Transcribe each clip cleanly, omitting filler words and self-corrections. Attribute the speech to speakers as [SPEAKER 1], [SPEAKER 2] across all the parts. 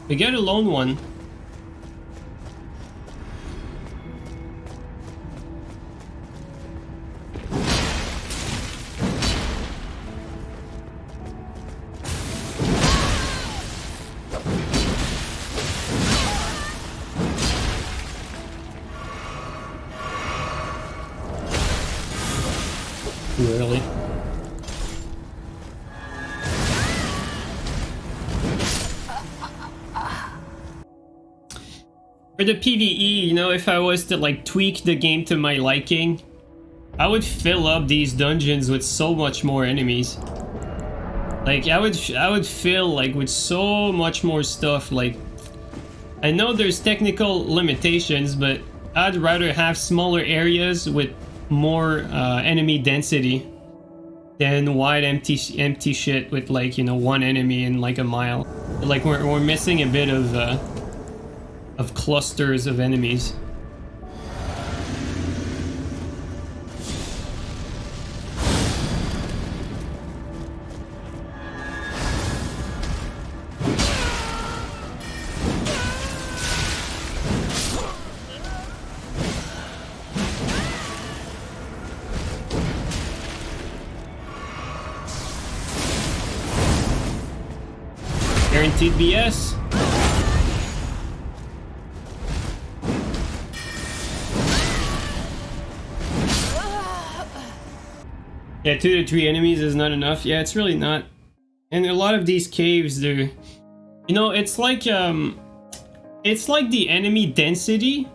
[SPEAKER 1] We got a lone one. Too early. For the PvE, you know, if I was to like tweak the game to my liking, I would fill up these dungeons with so much more enemies. Like I would fill like with so much more stuff. Like I know there's technical limitations, but I'd rather have smaller areas with more enemy density than wide empty shit with like, you know, one enemy in like a mile. Like we're missing a bit of clusters of enemies. Guaranteed BS. Yeah, 2 to 3 enemies is not enough. Yeah, it's really not. And a lot of these caves, they're, you know, it's like the enemy density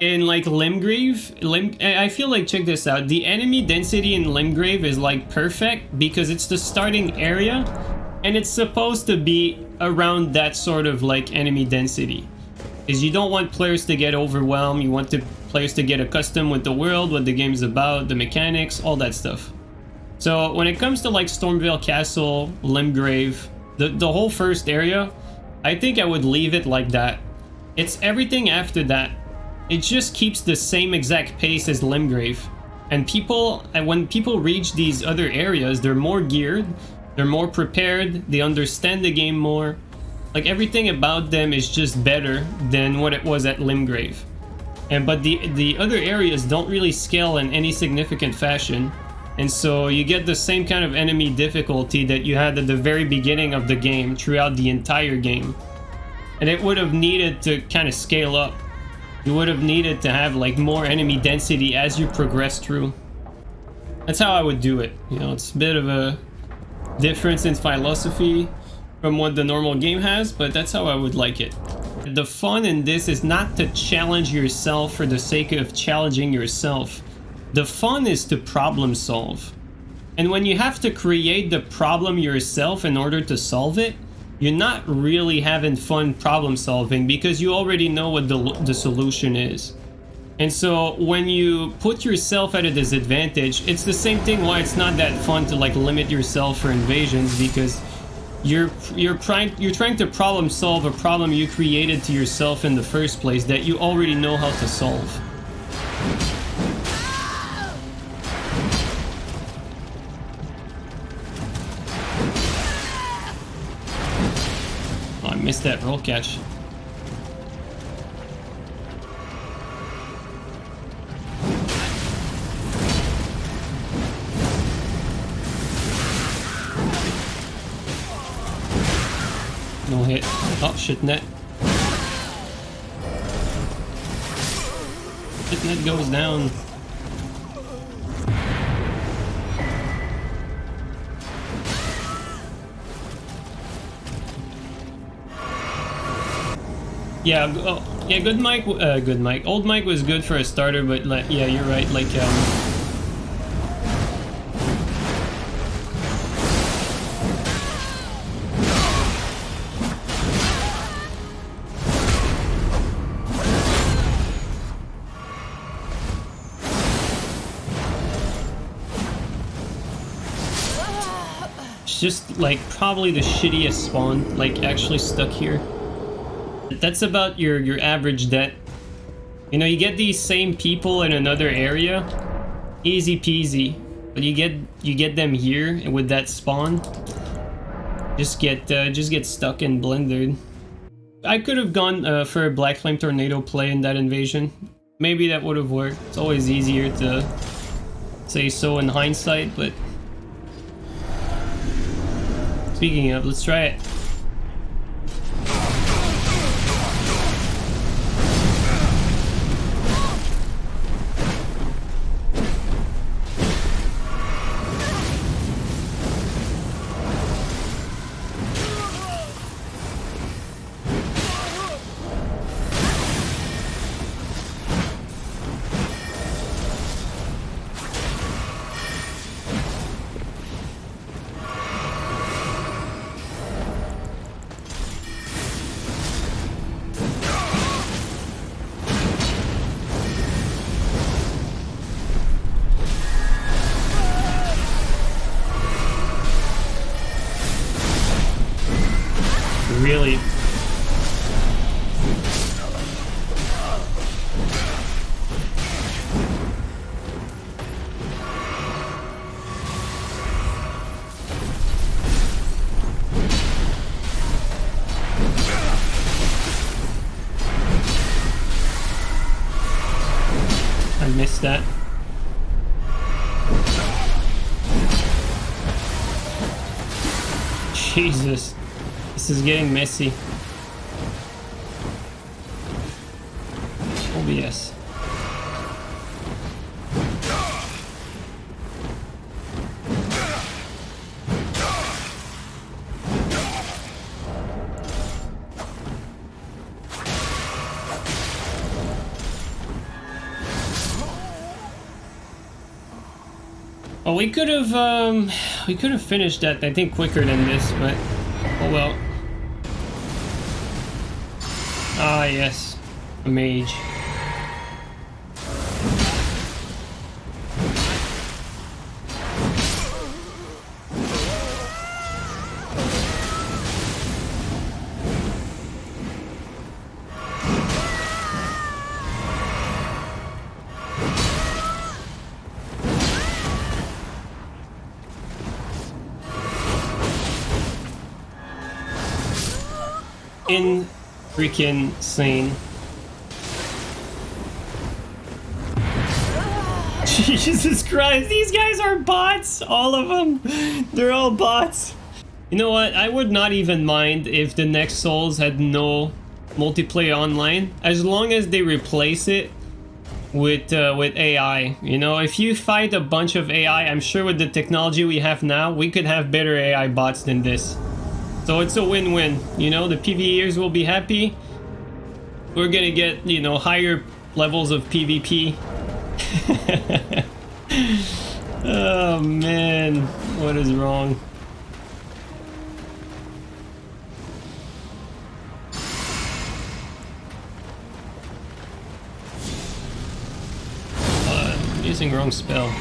[SPEAKER 1] in like Limgrave. I feel like, check this out. The enemy density in Limgrave is like perfect because it's the starting area, and it's supposed to be around that sort of like enemy density. Because you don't want players to get overwhelmed. You want the players to get accustomed with the world, what the game's about, the mechanics, all that stuff. So when it comes to like Stormvale Castle, Limgrave, the whole first area, I think I would leave it like that. It's everything after that. It just keeps the same exact pace as Limgrave. And when people reach these other areas, they're more geared, they're more prepared, they understand the game more. Like everything about them is just better than what it was at Limgrave. But the other areas don't really scale in any significant fashion. And so you get the same kind of enemy difficulty that you had at the very beginning of the game throughout the entire game. And it would have needed to kind of scale up. You would have needed to have like more enemy density as you progress through. That's how I would do it. You know, it's a bit of a difference in philosophy from what the normal game has, but that's how I would like it. The fun in this is not to challenge yourself for the sake of challenging yourself. The fun is to problem solve. And when you have to create the problem yourself in order to solve it, you're not really having fun problem solving because you already know what the solution is. And so when you put yourself at a disadvantage, it's the same thing why it's not that fun to like limit yourself for invasions, because you're trying to problem solve a problem you created to yourself in the first place that you already know how to solve. Oh, I missed that roll catch. No hit. Oh, shit net. Shit net goes down. Yeah, oh, yeah, good mic. Old mic was good for a starter, but like, yeah, you're right. Like, it's just like probably the shittiest spawn, like actually stuck here. That's about your average debt. You know, you get these same people in another area, easy peasy. But you get them here with that spawn, just get stuck and blended. I could have gone for a Black Flame Tornado play in that invasion. Maybe that would have worked. It's always easier to say so in hindsight, but... Speaking of, let's try it. Really? I missed that. Jesus. This is getting messy. OBS. Oh, we could have finished that, I think, quicker than this, but oh well. Ah, yes. A mage. In freaking insane. Jesus Christ, these guys are bots! All of them! They're all bots! You know what? I would not even mind if the next Souls had no multiplayer online, as long as they replace it with AI. You know, if you fight a bunch of AI, I'm sure with the technology we have now, we could have better AI bots than this. So it's a win-win, you know, the PvEers will be happy. We're gonna get, you know, higher levels of PvP. Oh man, what is wrong? I'm using wrong spell.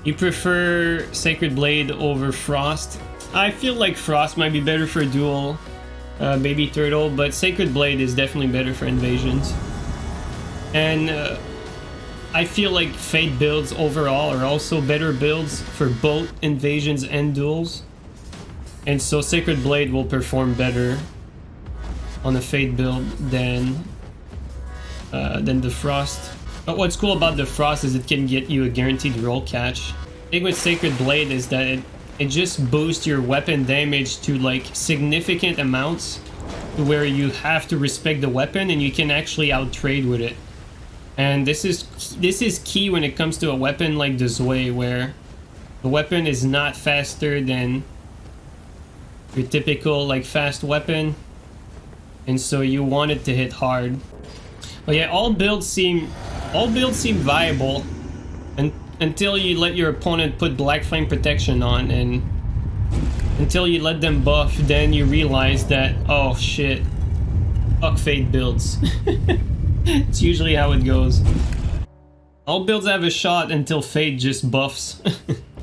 [SPEAKER 1] You prefer Sacred Blade over Frost? I feel like Frost might be better for dual baby turtle, but Sacred Blade is definitely better for invasions. And I feel like Fate builds overall are also better builds for both invasions and duels. And so Sacred Blade will perform better on a Fate build than the Frost. But what's cool about the Frost is it can get you a guaranteed roll catch. The thing with Sacred Blade is that it just boosts your weapon damage to like significant amounts to where you have to respect the weapon and you can actually out-trade with it. And this is key when it comes to a weapon like the Zwei, where the weapon is not faster than your typical like fast weapon, and so you want it to hit hard. But yeah, all builds seem viable, and until you let your opponent put black flame protection on, and until you let them buff, then you realize that, oh shit, fuck Fate builds. It's usually how it goes. All builds have a shot until Fate just buffs,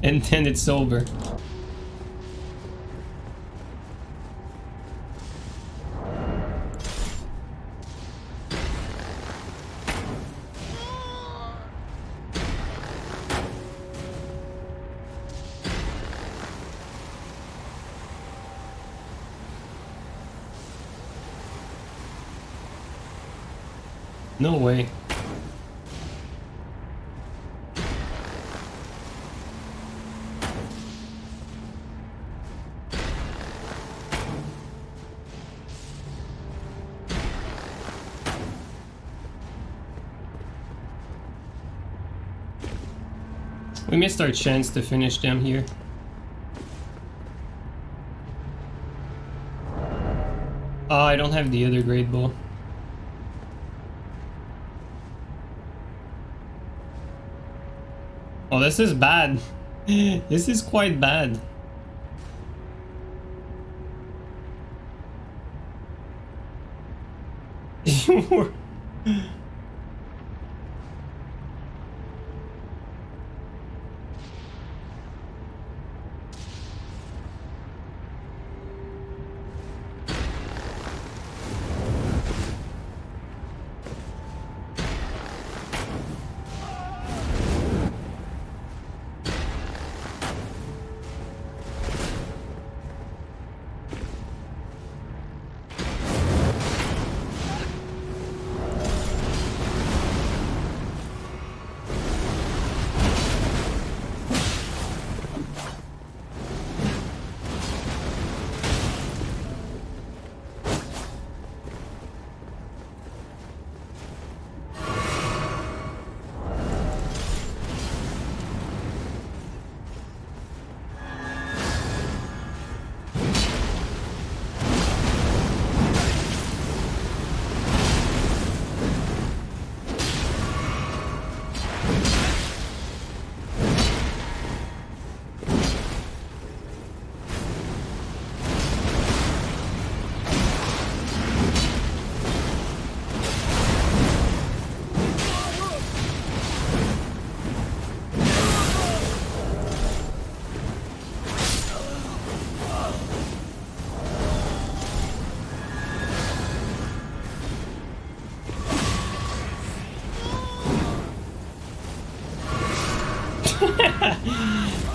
[SPEAKER 1] and then it's over. No way. We missed our chance to finish them here. Oh, I don't have the other great bow. Oh, this is bad. This is quite bad.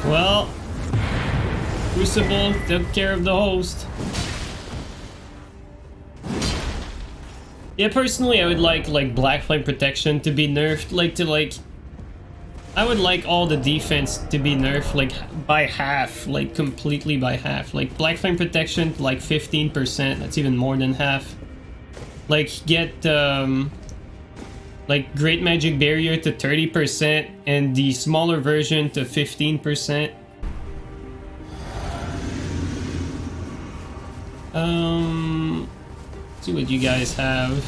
[SPEAKER 1] Well, Crucible took care of the host. Yeah, personally, I would like Black Flame Protection to be nerfed. I would like all the defense to be nerfed, like by half, like completely by half. Like Black Flame Protection, like 15%. That's even more than half. Like get like Great Magic Barrier to 30% and the smaller version to 15%. See what you guys have.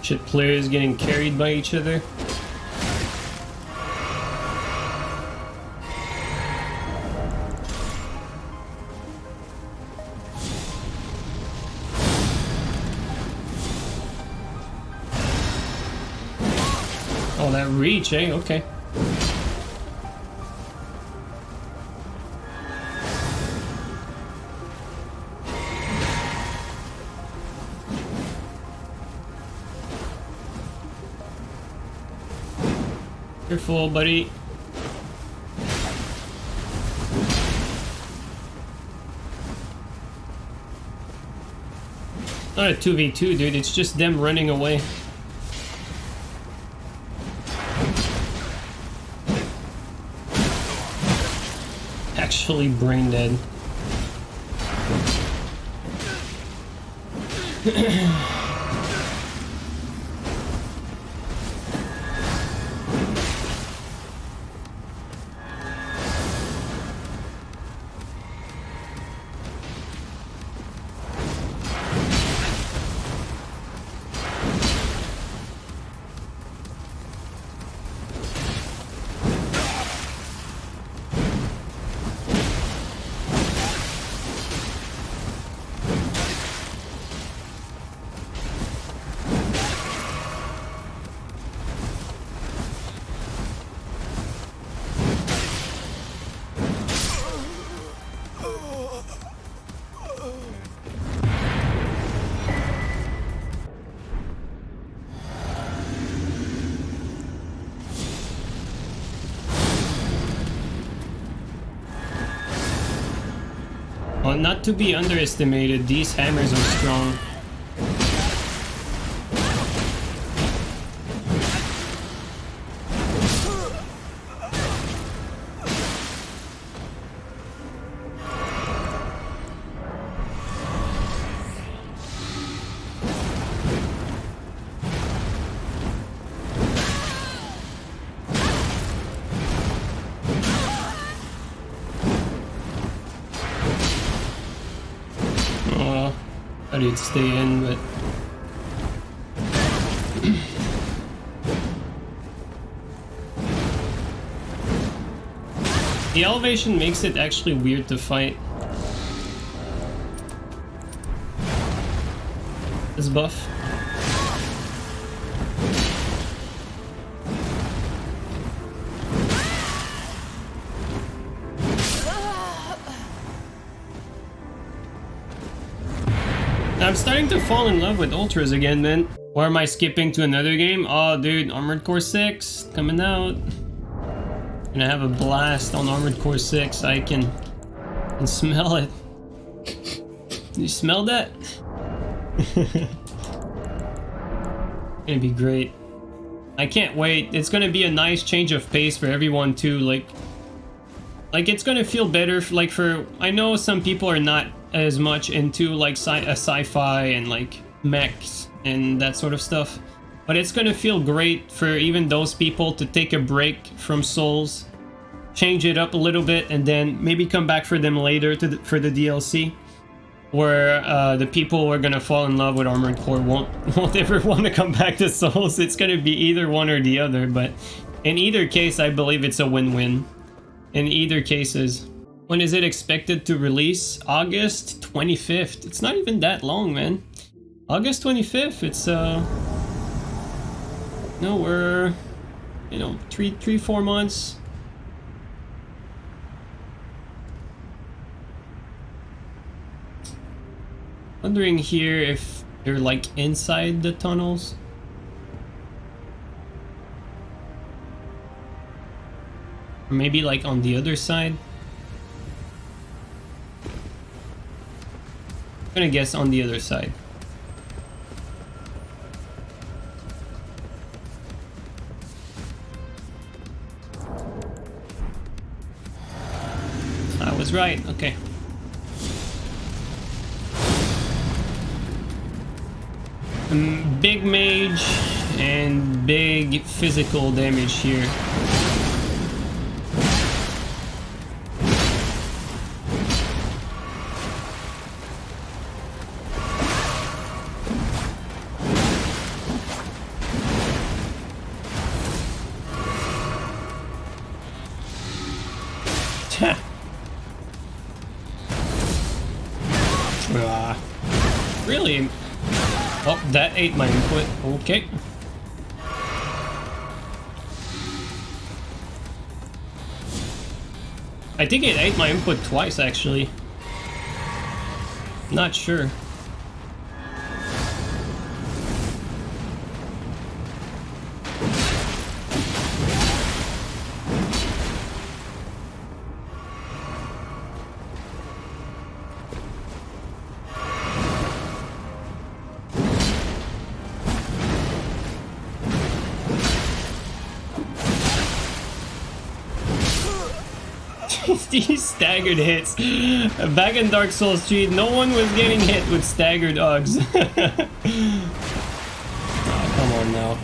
[SPEAKER 1] Shit, players getting carried by each other. Oh, that reach, eh? Okay. Careful, buddy. Not a 2v2, dude. It's just them running away. Actually brain dead. Well, not to be underestimated, these hammers are strong. I did stay in, but the elevation makes it actually weird to fight. This buff. I'm starting to fall in love with ultras again, man. Or am I skipping to another game? Oh, dude, Armored Core 6 coming out. Gonna have a blast on Armored Core 6. I can smell it. You smell that? Gonna be great. I can't wait. It's gonna be a nice change of pace for everyone too. Like it's gonna feel better. Like for I know some people are not as much into like sci-fi and like mechs and that sort of stuff, but it's gonna feel great for even those people to take a break from Souls, change it up a little bit, and then maybe come back for them later for the DLC, where the people who are gonna fall in love with Armored Core won't ever want to come back to Souls. It's gonna be either one or the other, but in either case I believe it's a win-win in either cases. When is it expected to release? August 25th. It's not even that long, man. August 25th. It's no, we're, you know, 4 months. Wondering here if they're like inside the tunnels. Or maybe like on the other side. I'm gonna guess on the other side. I was right, okay. Big mage and big physical damage here. Really? Oh, that ate my input. Okay. I think it ate my input twice, actually. Not sure. these staggered hits. Back in Dark Souls 3, no one was getting hit with staggered Ugs. Oh, come on now.